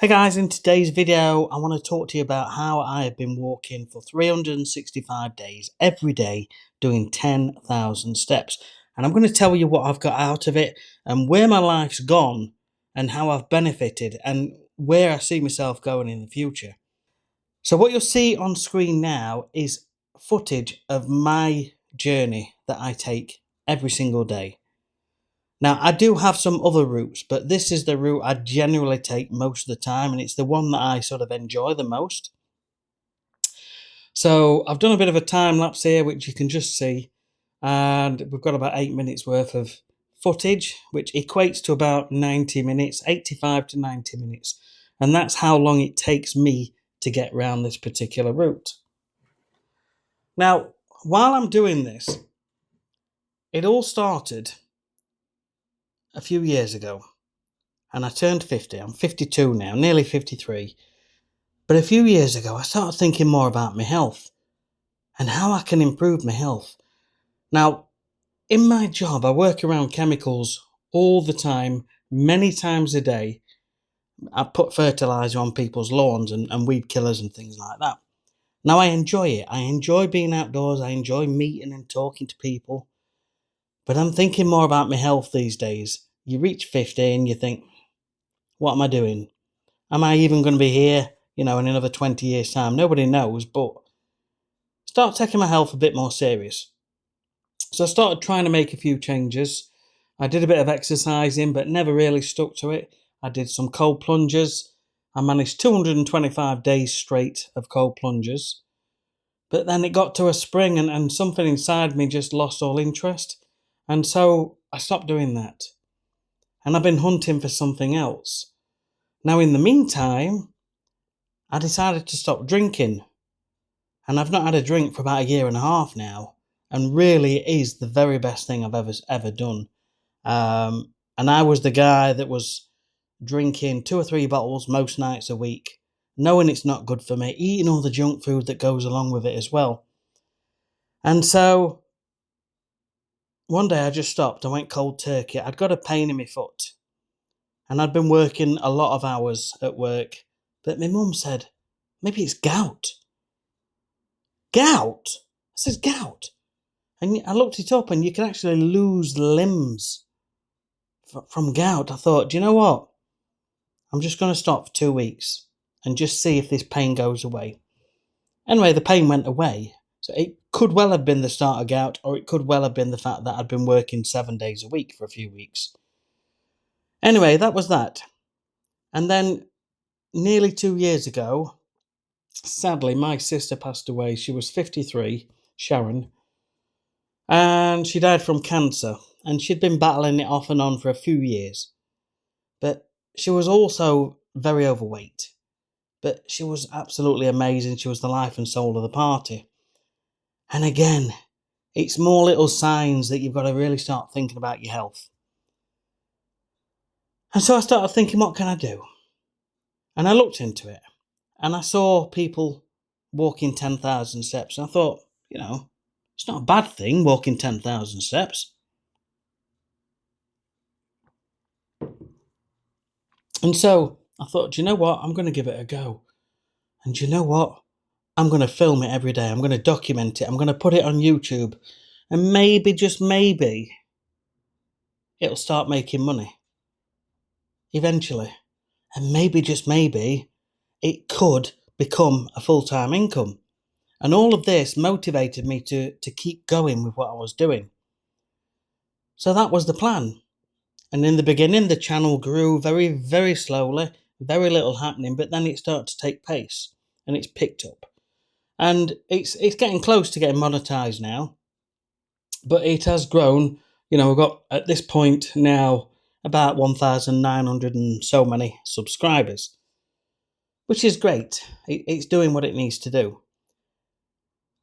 Hey guys, in today's video, I want to talk to you about how I have been walking for 365 days, every day, doing 10,000 steps. And I'm going to tell you what I've got out of it and where my life's gone and how I've benefited and where I see myself going in the future. So, what you'll see on screen now is footage of my journey that I take every single day. Now, I do have some other routes, but this is the route I generally take most of the time, and it's the one that I sort of enjoy the most. So I've done a bit of a time lapse here, which you can just see, and we've got about 8 minutes worth of footage, which equates to about 90 minutes, 85 to 90 minutes. And that's how long it takes me to get around this particular route. Now, while I'm doing this, it all started a few years ago. And I turned 50. I'm 52 now, nearly 53. But a few years ago, I started thinking more about my health and how I can improve my health. Now, in my job, I work around chemicals all the time, many times a day. I put fertilizer on people's lawns and weed killers and things like that. Now, I enjoy it. I enjoy being outdoors. I enjoy meeting and talking to people. But I'm thinking more about my health these days. You reach 50 and you think, what am I doing? Am I even going to be here, in another 20 years' time? Nobody knows, but start taking my health a bit more serious. So I started trying to make a few changes. I did a bit of exercising, but never really stuck to it. I did some cold plunges. I managed 225 days straight of cold plunges. But then it got to a spring and something inside me just lost all interest. And so I stopped doing that. And I've been hunting for something else. Now, in the meantime, I decided to stop drinking. And I've not had a drink for about a year and a half now. And really, it is the very best thing I've ever done. And I was the guy that was drinking 2 or 3 bottles most nights a week, knowing it's not good for me, eating all the junk food that goes along with it as well. And so one day I just stopped. I went cold turkey. I'd got a pain in my foot. And I'd been working a lot of hours at work. But my mum said, maybe it's gout. Gout? I says, gout. And I looked it up, and you can actually lose limbs from gout. I thought, do you know what? I'm just going to stop for 2 weeks and just see if this pain goes away. Anyway, the pain went away. So it could well have been the start of gout, or it could well have been the fact that I'd been working 7 days a week for a few weeks. Anyway, that was that. And then nearly 2 years ago, sadly, my sister passed away. She was 53, Sharon, and she died from cancer. And she'd been battling it off and on for a few years. But she was also very overweight. But she was absolutely amazing. She was the life and soul of the party. And again, it's more little signs that you've got to really start thinking about your health. And so I started thinking, what can I do? And I looked into it. And I saw people walking 10,000 steps. And I thought, it's not a bad thing walking 10,000 steps. And so I thought, do you know what? I'm going to give it a go. And do you know what? I'm going to film it every day. I'm going to document it. I'm going to put it on YouTube. And maybe, just maybe, it'll start making money. Eventually. And maybe, just maybe, it could become a full-time income. And all of this motivated me to keep going with what I was doing. So that was the plan. And in the beginning, the channel grew very, very slowly, very little happening, but then it started to take pace and it's picked up. And it's getting close to getting monetized now, but it has grown. We've got at this point now about 1,900 and so many subscribers, which is great. It's doing what it needs to do.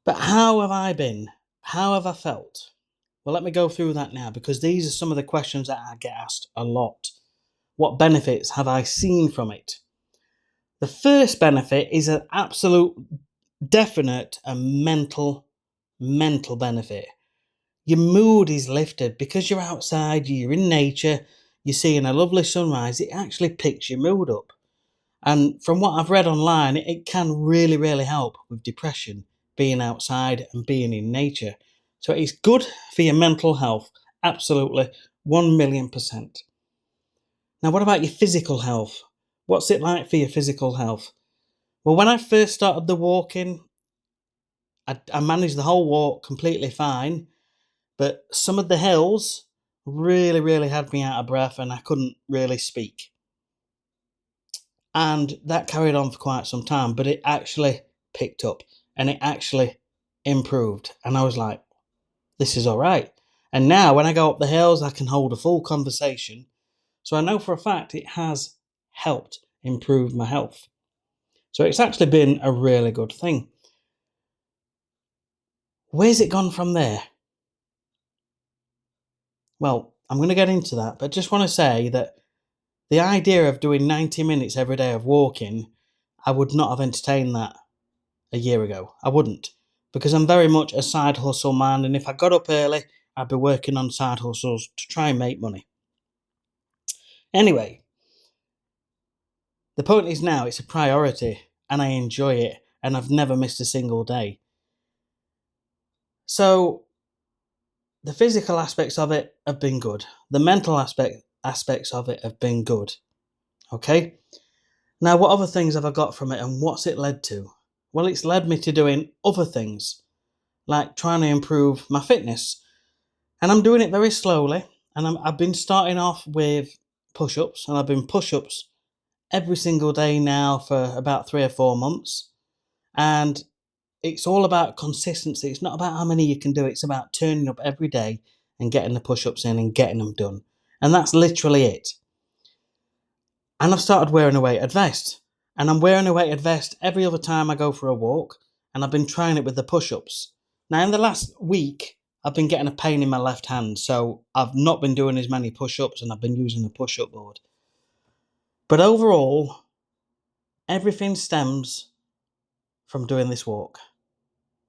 But how have I been? How have I felt? Well, let me go through that now, because these are some of the questions that I get asked a lot. What benefits have I seen from it? The first benefit is an absolute, definite and mental benefit. Your mood is lifted because you're outside, you're in nature, you're seeing a lovely sunrise. It actually picks your mood up. And from what I've read online, it can really, really help with depression, being outside and being in nature. So it's good for your mental health. Absolutely. 1,000,000%. Now, what about your physical health? What's it like for your physical health? Well, when I first started the walking, I managed the whole walk completely fine, but some of the hills really, really had me out of breath and I couldn't really speak. And that carried on for quite some time, but it actually picked up and it actually improved. And I was like, this is all right. And now when I go up the hills, I can hold a full conversation. So I know for a fact it has helped improve my health. So it's actually been a really good thing. Where's it gone from there? Well, I'm going to get into that, but just want to say that the idea of doing 90 minutes every day of walking, I would not have entertained that a year ago. I wouldn't, because I'm very much a side hustle man, and if I got up early, I'd be working on side hustles to try and make money. Anyway, the point is now it's a priority, and I enjoy it, and I've never missed a single day. So the physical aspects of it have been good. The mental aspects of it have been good. Okay? Now, what other things have I got from it and what's it led to? Well, it's led me to doing other things, like trying to improve my fitness. And I'm doing it very slowly. And I've been starting off with push ups, and I've been push ups every single day now for about 3 or 4 months. And it's all about consistency. It's not about how many you can do, it's about turning up every day and getting the push ups in and getting them done. And that's literally it. And I've started wearing a weighted vest. And I'm wearing a weighted vest every other time I go for a walk. And I've been trying it with the push ups. Now, in the last week, I've been getting a pain in my left hand. So I've not been doing as many push ups and I've been using a push up board. But overall, everything stems from doing this walk.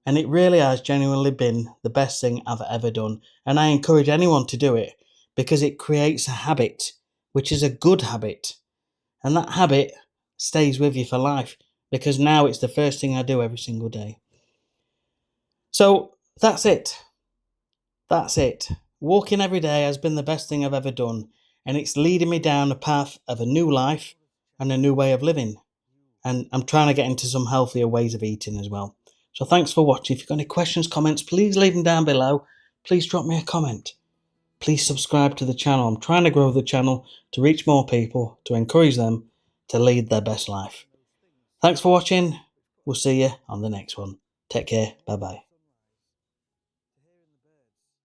And it really has genuinely been the best thing I've ever done. And I encourage anyone to do it because it creates a habit, which is a good habit. And that habit stays with you for life because now it's the first thing I do every single day. So that's it. That's it. Walking every day has been the best thing I've ever done. And it's leading me down a path of a new life and a new way of living. And I'm trying to get into some healthier ways of eating as well. So thanks for watching. If you've got any questions, comments, please leave them down below. Please drop me a comment. Please subscribe to the channel. I'm trying to grow the channel to reach more people, to encourage them to lead their best life. Thanks for watching. We'll see you on the next one. Take care. Bye-bye.